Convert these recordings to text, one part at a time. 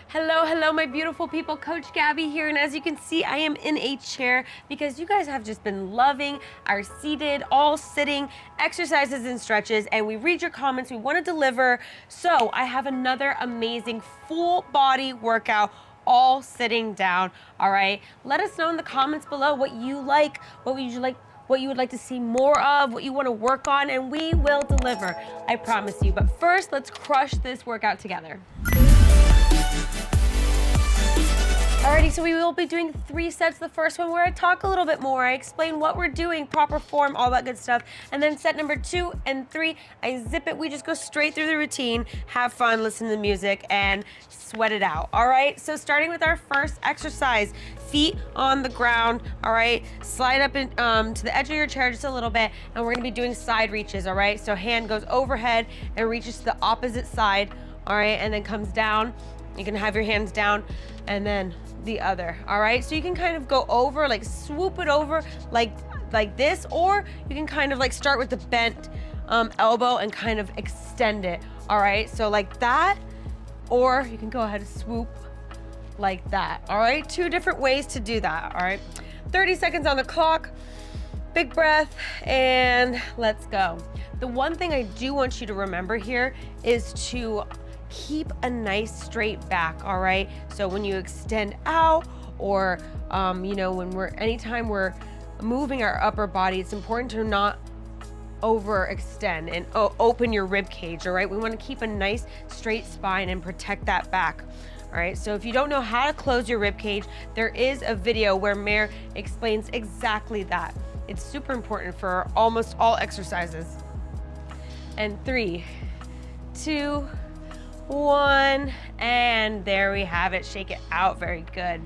Hello, hello, my beautiful people. Coach Gabby here, and as you can see, I am in a chair because you guys have just been loving our seated, all sitting exercises and stretches, and we read your comments. We want to deliver. So I have another amazing full body workout, all sitting down. All right. Let us know in the comments below what you like, what you would like to see more of, what you want to work on, and we will deliver. I promise you. But first, let's crush this workout together. Alrighty, so we will be doing 3 sets. The first one where I talk a little bit more, I explain what we're doing, proper form, all that good stuff. And then set number 2 and 3, I zip it. We just go straight through the routine, have fun, listen to the music, and sweat it out. All right, so starting with our first exercise, feet on the ground. All right, slide up to the edge of your chair just a little bit, and we're gonna be doing side reaches. All right, so hand goes overhead and reaches to the opposite side. All right, and then comes down. You can have your hands down and then the other. All right, so you can kind of go over, like swoop it over like this, or you can kind of like start with the bent elbow and kind of extend it. All right, so like that, or you can go ahead and swoop like that. All right, 2 different ways to do that. All right, 30 seconds on the clock. Big breath, and let's go. The one thing I do want you to remember here is to keep a nice straight back. All right, so when you extend out, or anytime we're moving our upper body, it's important to not overextend and open your rib cage. All right, we want to keep a nice straight spine and protect that back. All right, so if you don't know how to close your rib cage, there is a video where Mare explains exactly that. It's super important for almost all exercises. And 3, 2, 1, and there we have it. Shake it out. Very good.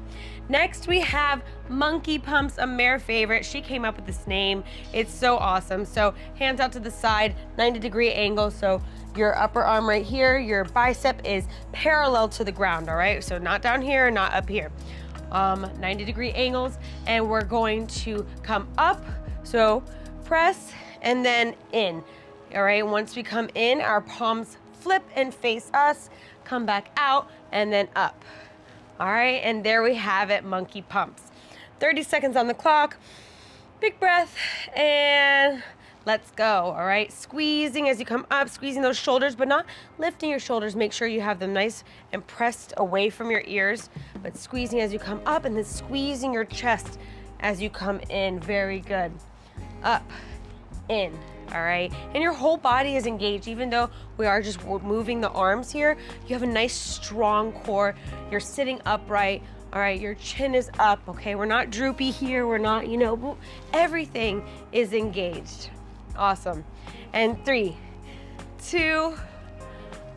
Next we have monkey pumps, a Mare favorite. She came up with this name. It's so awesome. So hands out to the side, 90-degree angle. So your upper arm right here, your bicep is parallel to the ground. All right, so not down here, not up here. 90-degree angles, and we're going to come up. So press and then in. All right, once we come in, our palms flip and face us, come back out, and then up. All right, and there we have it, monkey pumps. 30 seconds on the clock. Big breath, and let's go. All right, squeezing as you come up, squeezing those shoulders, but not lifting your shoulders. Make sure you have them nice and pressed away from your ears, but squeezing as you come up, and then squeezing your chest as you come in. Very good. Up, in. All right, and your whole body is engaged. Even though we are just moving the arms here, you have a nice strong core. You're sitting upright. All right, your chin is up. Okay, we're not droopy here. We're not, everything is engaged. Awesome. And 3, 2,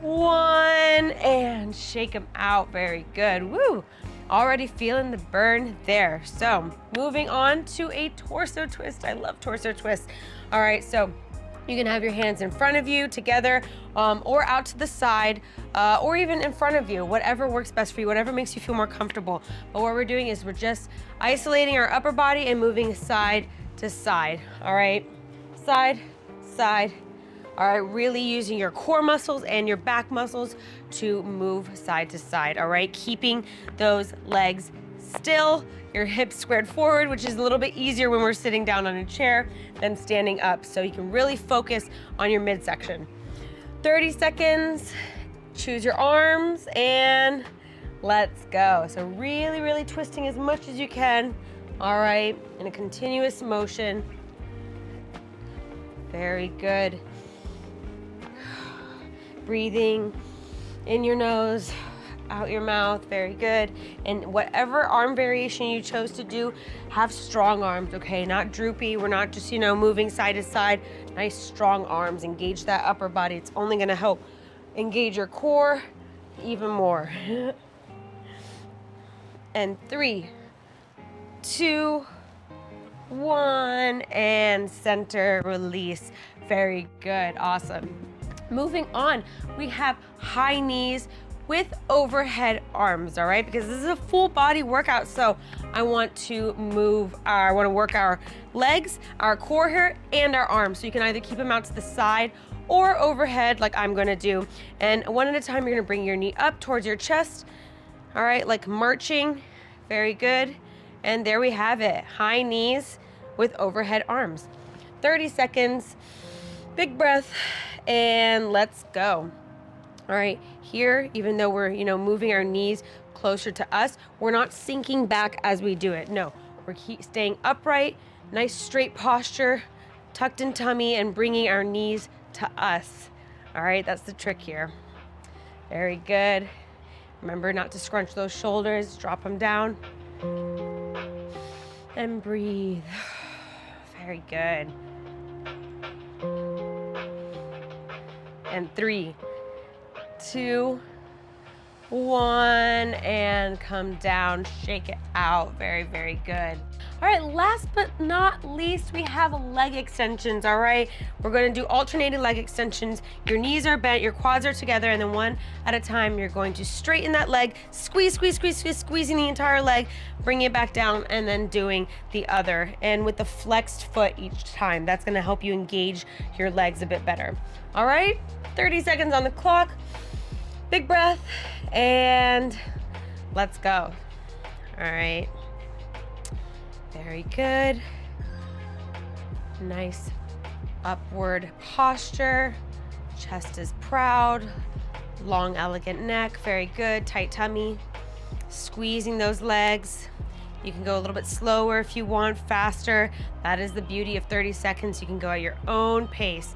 1, and shake them out. Very good. Woo! Already feeling the burn there. So moving on to a torso twist. I love torso twists. All right, so you can have your hands in front of you together, or out to the side, or even in front of you, whatever works best for you, whatever makes you feel more comfortable. But what we're doing is we're just isolating our upper body and moving side to side. All right, side, side. All right, really using your core muscles and your back muscles to move side to side. All right, keeping those legs still, your hips squared forward, which is a little bit easier when we're sitting down on a chair than standing up. So you can really focus on your midsection. 30 seconds, choose your arms, and let's go. So really, really twisting as much as you can. All right, in a continuous motion. Very good. Breathing in your nose, out your mouth. Very good. And whatever arm variation you chose to do, have strong arms, okay? Not droopy. We're not just, moving side to side. Nice strong arms. Engage that upper body. It's only gonna help engage your core even more. And 3, 2, 1, and center, release. Very good. Awesome. Moving on, we have high knees with overhead arms. All right, because this is a full body workout, so I want to work our legs, our core here, and our arms. So you can either keep them out to the side or overhead like I'm gonna do. And one at a time, you're gonna bring your knee up towards your chest, All right, like marching. Very good. And there we have it. High knees with overhead arms. 30 seconds. Big breath. And let's go. All right, here, even though we're, moving our knees closer to us, we're not sinking back as we do it. No, we're staying upright, nice straight posture, tucked in tummy, and bringing our knees to us. All right, that's the trick here. Very good. Remember not to scrunch those shoulders, drop them down. And breathe. Very good. And 3, 2, 1, and come down, shake it out. Very, very good. All right, last but not least, we have leg extensions, all right? We're gonna do alternating leg extensions. Your knees are bent, your quads are together, and then one at a time, you're going to straighten that leg, squeeze, squeeze, squeeze, squeeze, squeezing the entire leg, bring it back down, and then doing the other. And with the flexed foot each time, that's gonna help you engage your legs a bit better. All right, 30 seconds on the clock. Big breath, and let's go. All right. Very good. Nice upward posture. Chest is proud. Long, elegant neck. Very good. Tight tummy. Squeezing those legs. You can go a little bit slower if you want, faster. That is the beauty of 30 seconds. You can go at your own pace.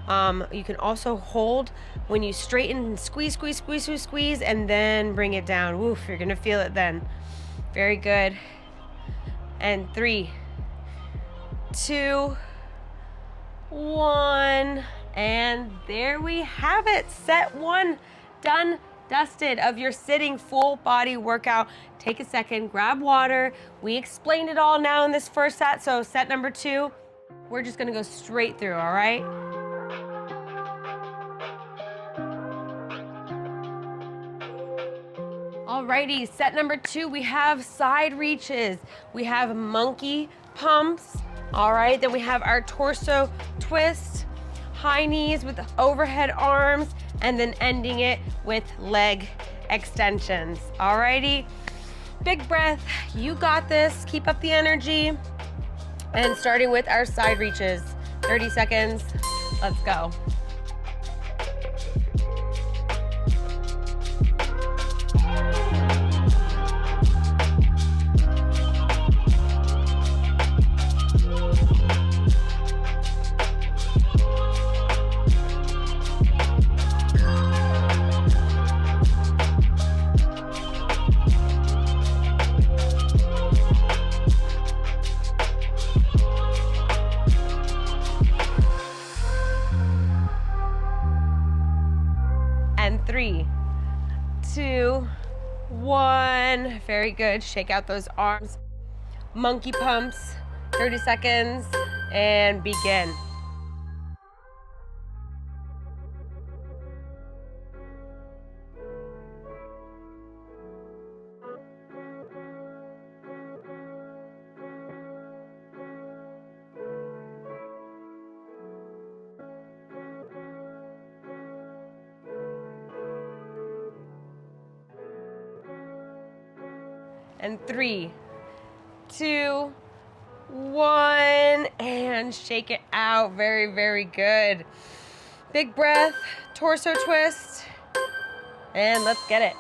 You can also hold when you straighten and squeeze, squeeze, squeeze, squeeze, squeeze, and then bring it down. Woof, you're gonna feel it then. Very good. And 3, 2, 1, and there we have it. Set 1 done, dusted of your sitting full body workout. Take a second, grab water. We explained it all now in this first set, so set number 2, we're just gonna go straight through, all right? Alrighty, set number 2, we have side reaches. We have monkey pumps. All right, then we have our torso twist, high knees with overhead arms, and then ending it with leg extensions. Alrighty, big breath, you got this, keep up the energy. And starting with our side reaches, 30 seconds, let's go. And 3, 2, 1. Very good. Shake out those arms. Monkey pumps. 30 seconds and begin. And 3, 2, 1, and shake it out. Very, very good. Big breath, torso twist, and let's get it.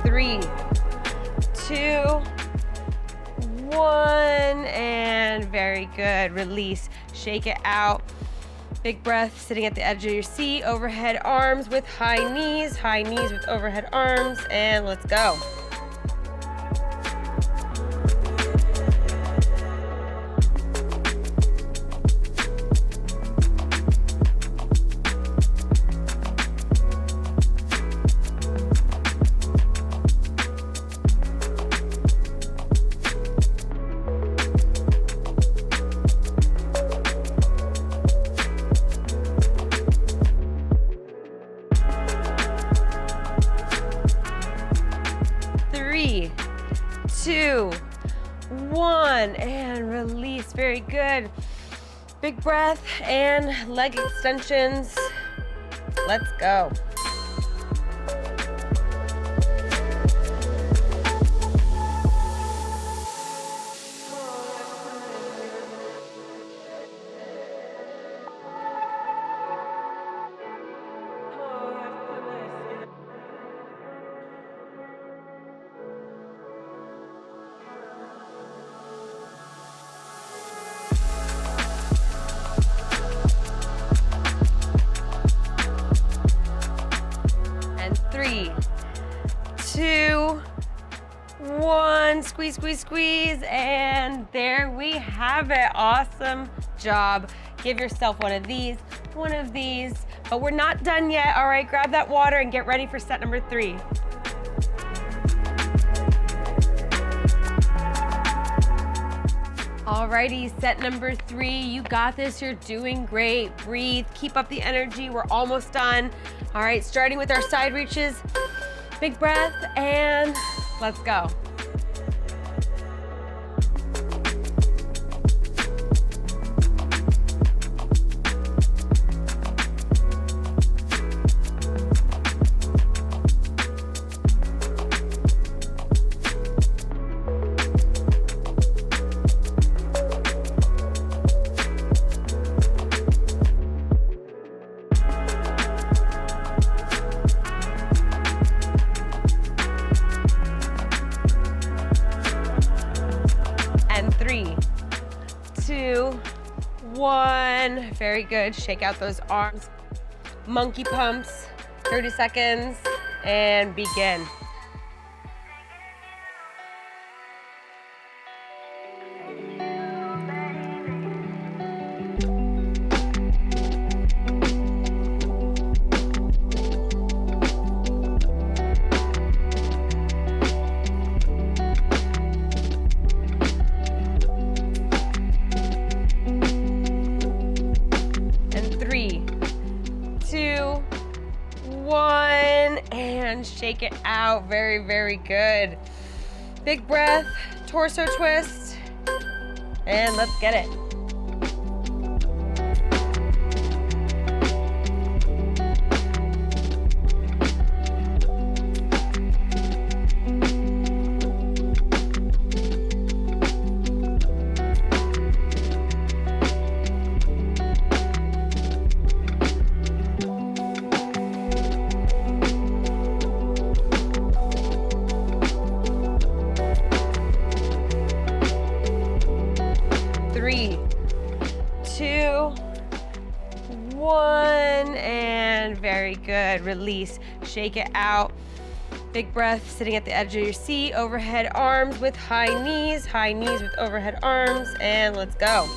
Three, 2, 1, and very good. Release, shake it out. Big breath, sitting at the edge of your seat, overhead arms with high knees with overhead arms, and let's go. 3, 2, 1, and release. Very good. Big breath and leg extensions. Let's go. And 3, 2, 1, squeeze, squeeze, squeeze, and there we have it. Awesome job. Give yourself one of these, but we're not done yet. All right, grab that water and get ready for set number 3. Alrighty, set number 3, you got this, you're doing great. Breathe, keep up the energy, we're almost done. All right, starting with our side reaches, big breath, and let's go. And 3, 2, 1, very good. Shake out those arms. Monkey pumps, 30 seconds, and begin. And 3, 2, 1, and shake it out. Very, very good. Big breath, torso twist, and let's get it. Three, 2, 1, and very good. Release, shake it out. Big breath, sitting at the edge of your seat, overhead arms with high knees with overhead arms, and let's go.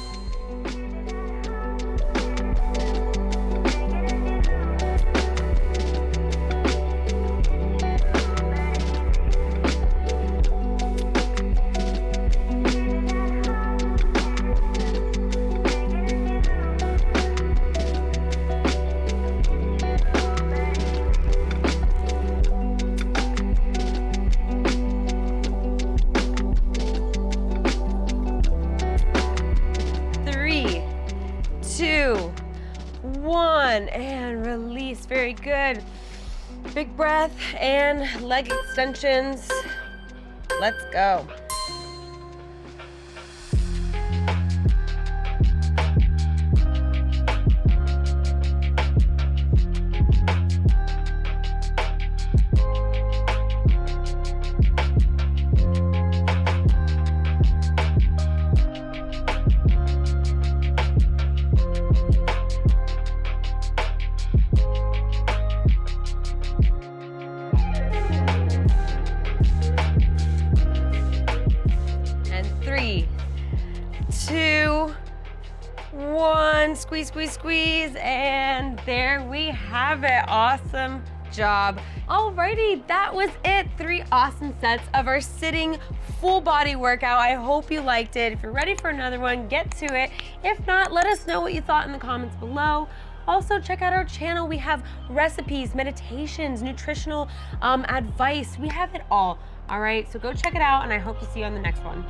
And release, very good. Big breath and leg extensions. Let's go. And 3, 2, 1, squeeze, squeeze, squeeze, and there we have it. Awesome job. Alrighty, that was it. 3 awesome sets of our sitting full body workout. I hope you liked it. If you're ready for another one, get to it. If not, let us know what you thought in the comments below. Also, check out our channel. We have recipes, meditations, nutritional advice. We have it all. All right, so go check it out, and I hope to see you on the next one.